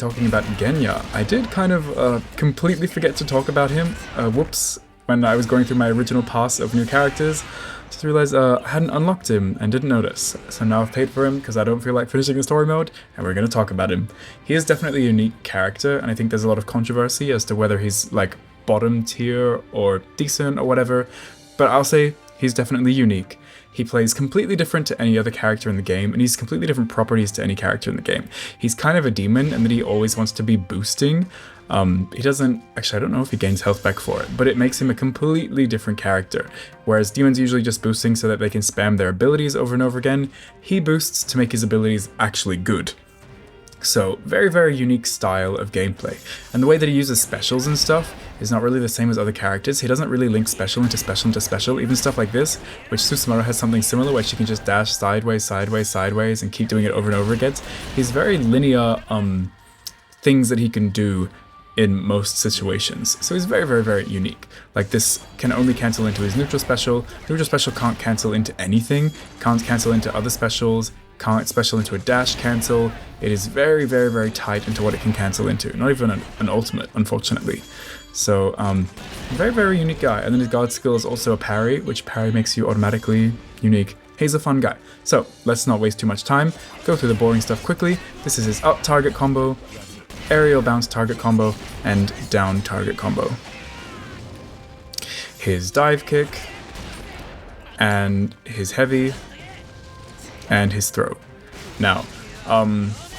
talking about Genya. I did kind of completely forget to talk about him. Whoops. When I was going through my original pass of new characters, just realized I hadn't unlocked him and didn't notice. So now I've paid for him because I don't feel like finishing the story mode, and we're going to talk about him. He is definitely a unique character, and I think there's a lot of controversy as to whether he's like bottom tier or decent or whatever, but I'll say he's definitely unique. He plays completely different to any other character in the game, and he's completely different properties to any character in the game. He's kind of a demon in that he always wants to be boosting. He doesn't, actually I don't know if he gains health back for it, but it makes him a completely different character. Whereas demons usually just boosting so that they can spam their abilities over and over again, he boosts to make his abilities actually good. So, very, very unique style of gameplay. And the way that he uses specials and stuff is not really the same as other characters. He doesn't really link special into special into special, even stuff like this, which Susumaru has something similar where she can just dash sideways, sideways, sideways, and keep doing it over and over again. He's very linear things that he can do in most situations. So he's very, very, very unique. Like this can only cancel into his neutral special. Neutral special can't cancel into anything, can't cancel into other specials, can't special into a dash cancel. It is very, very, very tight into what it can cancel into. Not even an ultimate, unfortunately. So, very, very unique guy. And then his guard skill is also a parry, which parry makes you automatically unique. He's a fun guy. So, let's not waste too much time. Go through the boring stuff quickly. This is his up target combo, aerial bounce target combo, and down target combo. His dive kick, and his heavy, and his throw. Now,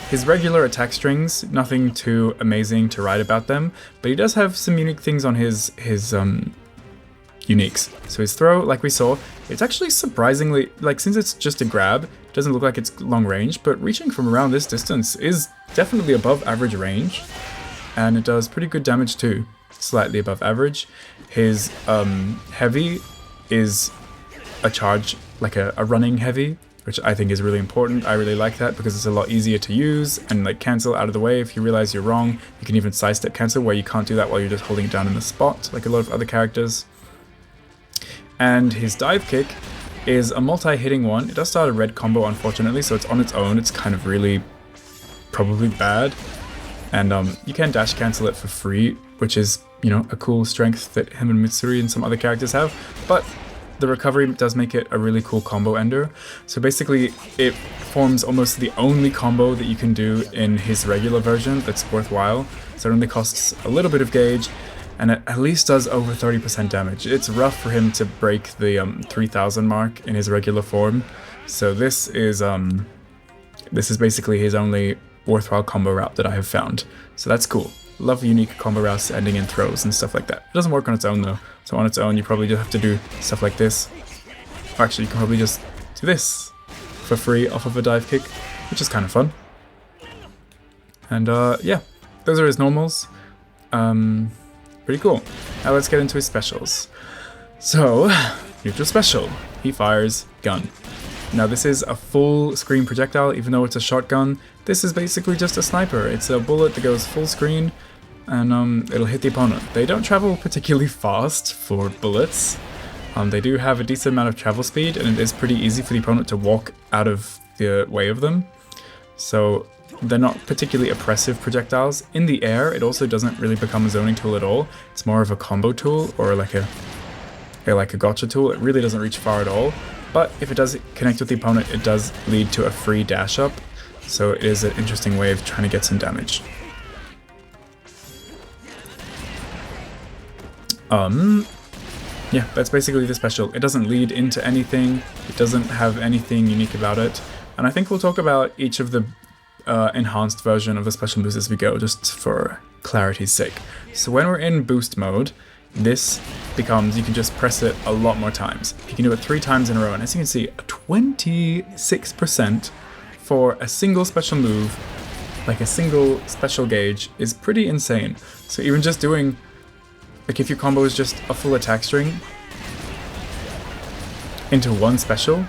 his regular attack strings, nothing too amazing to write about them, but he does have some unique things on his uniques. So his throw, like we saw, it's actually surprisingly, like since it's just a grab, it doesn't look like it's long range, but reaching from around this distance is definitely above average range, and it does pretty good damage too, slightly above average. His heavy is a charge, like a running heavy, which I think is really important. I really like that because it's a lot easier to use and like cancel out of the way. If you realize you're wrong, you can even sidestep cancel where you can't do that while you're just holding it down in the spot, like a lot of other characters. And his dive kick is a multi-hitting one. It does start a red combo, unfortunately, so it's on its own. It's kind of really probably bad. And you can dash cancel it for free, which is, you know, a cool strength that him and Mitsuri and some other characters have. But the recovery does make it a really cool combo ender. So basically, it forms almost the only combo that you can do in his regular version that's worthwhile. So it only costs a little bit of gauge, and it at least does over 30% damage. It's rough for him to break the 3000 mark in his regular form. So this is basically his only worthwhile combo route that I have found. So that's cool. Love unique combo routes ending in throws and stuff like that. It doesn't work on its own though. So on its own, you probably just have to do stuff like this. Or actually, you can probably just do this for free off of a dive kick, which is kind of fun. And yeah, those are his normals. Pretty cool. Now let's get into his specials. So, neutral special. He fires gun. Now this is a full screen projectile, even though it's a shotgun. This is basically just a sniper. It's a bullet that goes full screen, and it'll hit the opponent. They don't travel particularly fast for bullets. They do have a decent amount of travel speed, and it is pretty easy for the opponent to walk out of the way of them. So they're not particularly oppressive projectiles. In the air, it also doesn't really become a zoning tool at all. It's more of a combo tool, or like a gotcha tool. It really doesn't reach far at all. But if it does connect with the opponent, it does lead to a free dash up. So it is an interesting way of trying to get some damage. Yeah, that's basically the special. It doesn't lead into anything. It doesn't have anything unique about it. And I think we'll talk about each of the enhanced version of the special moves as we go, just for clarity's sake. So when we're in boost mode, this becomes, you can just press it a lot more times. You can do it 3 times in a row, and as you can see, 26% for a single special move, like a single special gauge, is pretty insane. So even just doing, like if your combo is just a full attack string into one special,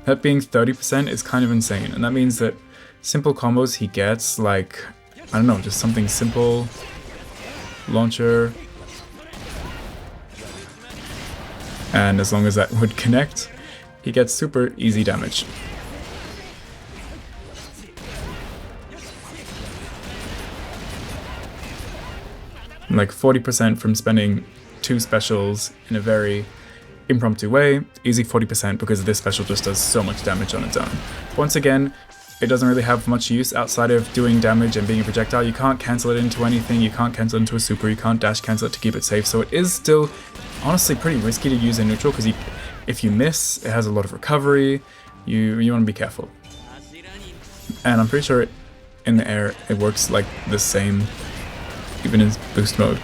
that being 30% is kind of insane. And that means that simple combos he gets, like, I don't know, just something simple, launcher, and as long as that would connect, he gets super easy damage. like 40% from spending 2 specials in a very impromptu way, easy 40% because this special just does so much damage on its own. Once again, it doesn't really have much use outside of doing damage and being a projectile. You can't cancel it into anything, you can't cancel it into a super, you can't dash cancel it to keep it safe, so it is still honestly pretty risky to use in neutral because if you miss, it has a lot of recovery, you want to be careful. And I'm pretty sure in the air it works like the same even in boost mode.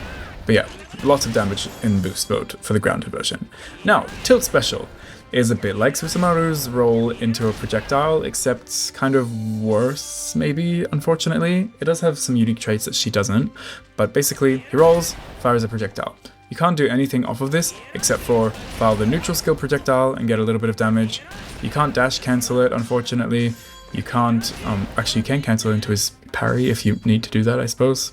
But yeah, lots of damage in boost mode for the grounded version. Now, Tilt Special is a bit like Susumaru's roll into a projectile, except kind of worse, maybe, unfortunately. It does have some unique traits that she doesn't, but basically, he rolls, fires a projectile. You can't do anything off of this, except for fire the neutral skill projectile and get a little bit of damage. You can't dash cancel it, unfortunately. You can't, actually you can cancel it into his parry if you need to do that, I suppose.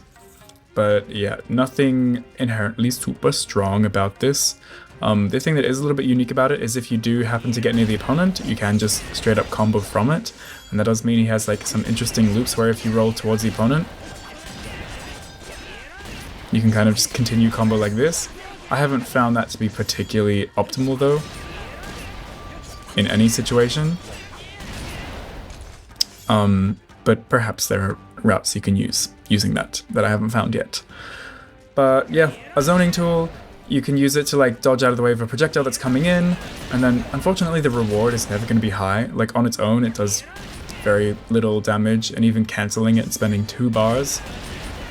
But yeah, nothing inherently super strong about this. The thing that is a little bit unique about it is if you do happen to get near the opponent, you can just straight up combo from it. And that does mean he has like some interesting loops where if you roll towards the opponent, you can kind of just continue combo like this. I haven't found that to be particularly optimal though, in any situation. But perhaps there are routes you can use using that I haven't found yet. But yeah, a zoning tool, you can use it to like dodge out of the way of a projectile that's coming in, and then unfortunately the reward is never going to be high. Like on its own it does very little damage, and even cancelling it and spending 2 bars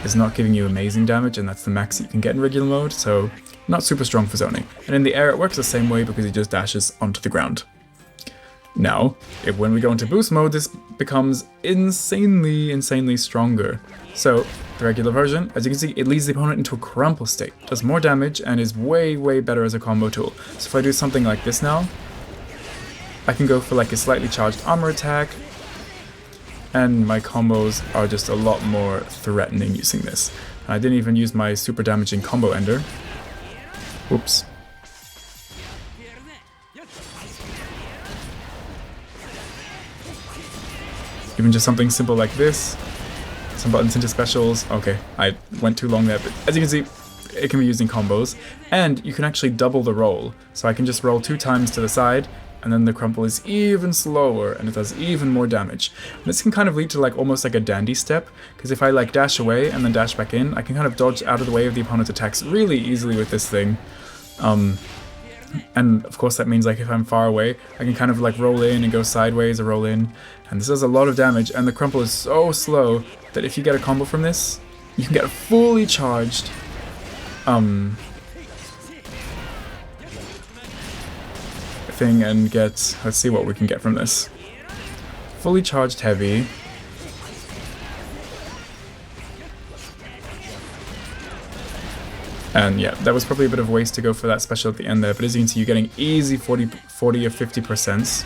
is not giving you amazing damage, and that's the max you can get in regular mode, so not super strong for zoning. And in the air it works the same way because he just dashes onto the ground. Now, when we go into boost mode, this becomes insanely stronger. So, the regular version, as you can see, it leads the opponent into a crumple state, does more damage, and is way better as a combo tool. So if I do something like this now, I can go for like a slightly charged armor attack, and my combos are just a lot more threatening using this. And I didn't even use my super damaging combo ender. Oops. Even just something simple like this, some buttons into specials. Okay, I went too long there, but as you can see, it can be used in combos, and you can actually double the roll. So I can just roll 2 times to the side, and then the crumple is even slower, and it does even more damage. And this can kind of lead to like almost like a dandy step, because if I like dash away and then dash back in, I can kind of dodge out of the way of the opponent's attacks really easily with this thing. And of course that means like if I'm far away, I can kind of like roll in and go sideways or roll in, and this does a lot of damage, and the crumple is so slow that if you get a combo from this, you can get a fully charged thing and get, let's see what we can get from this. Fully charged heavy. And yeah, that was probably a bit of a waste to go for that special at the end there, but as you can see, you're getting easy 40 or 50%.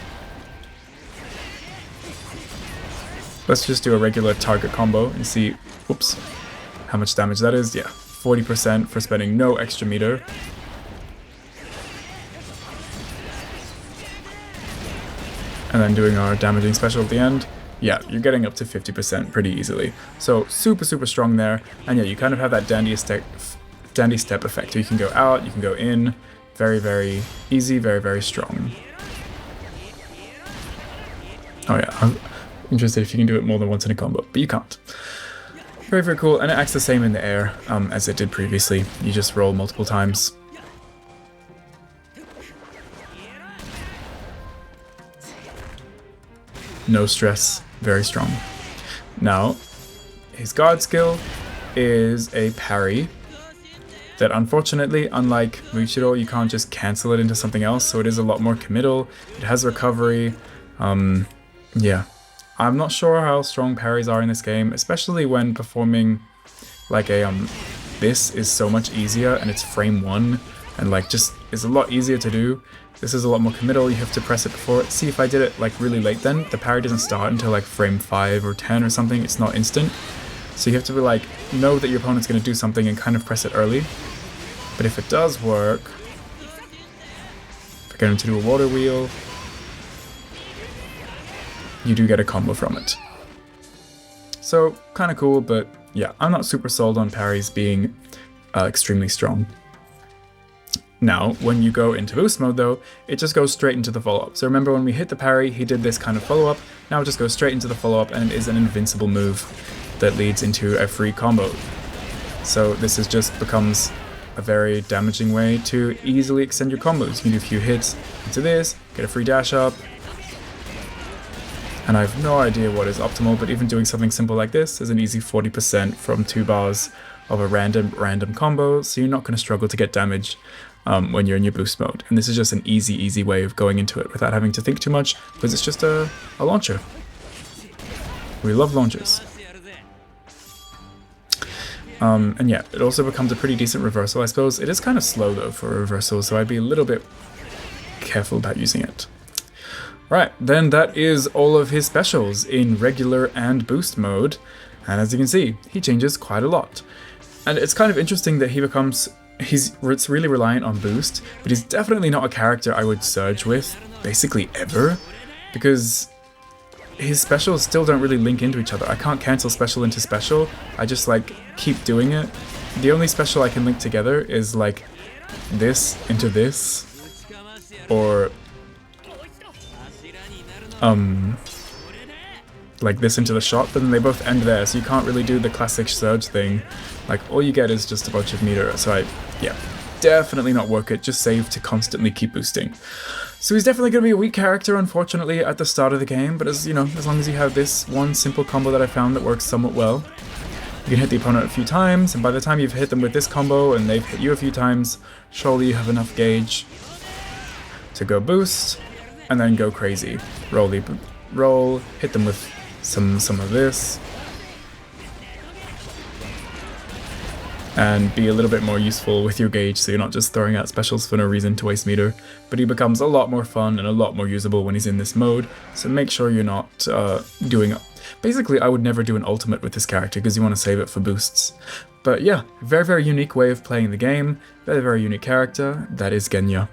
Let's just do a regular target combo and see, whoops, how much damage that is. Yeah, 40% for spending no extra meter. And then doing our damaging special at the end. Yeah, you're getting up to 50% pretty easily. So super strong there, and yeah, you kind of have that dandy step effect. You can go out, you can go in, very easy, very strong. Oh yeah, I'm interested if you can do it more than once in a combo, but you can't. Very cool, and it acts the same in the air as it did previously. You just roll multiple times. No stress, very strong. Now, his guard skill is a parry that unfortunately, unlike Muichiro, you can't just cancel it into something else, so it is a lot more committal. It has recovery. Yeah. I'm not sure how strong parries are in this game, especially when performing like a, this is so much easier, and it's frame 1, and like just is a lot easier to do. This is a lot more committal, you have to press it before it. See, if I did it like really late then, the parry doesn't start until like frame 5 or 10 or something, it's not instant. So you have to be like, know that your opponent's going to do something and kind of press it early. But if it does work, if I get him to do a water wheel, you do get a combo from it. So, kind of cool, but yeah, I'm not super sold on parries being extremely strong. Now, when you go into boost mode though, it just goes straight into the follow-up. So remember when we hit the parry, he did this kind of follow-up, now it just goes straight into the follow-up and it is an invincible move that leads into a free combo. So this is just becomes a very damaging way to easily extend your combos. You can do a few hits into this, get a free dash up, and I have no idea what is optimal, but even doing something simple like this is an easy 40% from 2 bars of a random combo, so you're not going to struggle to get damage when you're in your boost mode. And this is just an easy way of going into it without having to think too much, because it's just a launcher. We love launchers. And yeah, it also becomes a pretty decent reversal, I suppose. It is kind of slow though for a reversal, so I'd be a little bit careful about using it. Right, then that is all of his specials in regular and boost mode. And as you can see, he changes quite a lot. And it's kind of interesting that it's really reliant on boost, but he's definitely not a character I would surge with, basically ever, because his specials still don't really link into each other. I can't cancel special into special, I just like keep doing it. The only special I can link together is like this into this, or like this into the shot, but then they both end there, so you can't really do the classic surge thing. Like, all you get is just a bunch of meter, so yeah, definitely not worth it, just save to constantly keep boosting. So he's definitely going to be a weak character, unfortunately, at the start of the game, but as you know, as long as you have this one simple combo that I found that works somewhat well, you can hit the opponent a few times, and by the time you've hit them with this combo and they've hit you a few times, surely you have enough gauge to go boost, and then go crazy. Roll, hit them with some of this, and be a little bit more useful with your gauge so you're not just throwing out specials for no reason to waste meter. But he becomes a lot more fun and a lot more usable when he's in this mode, so make sure you're not doing... Basically, I would never do an ultimate with this character because you want to save it for boosts. But yeah, very unique way of playing the game, very unique character, that is Genya.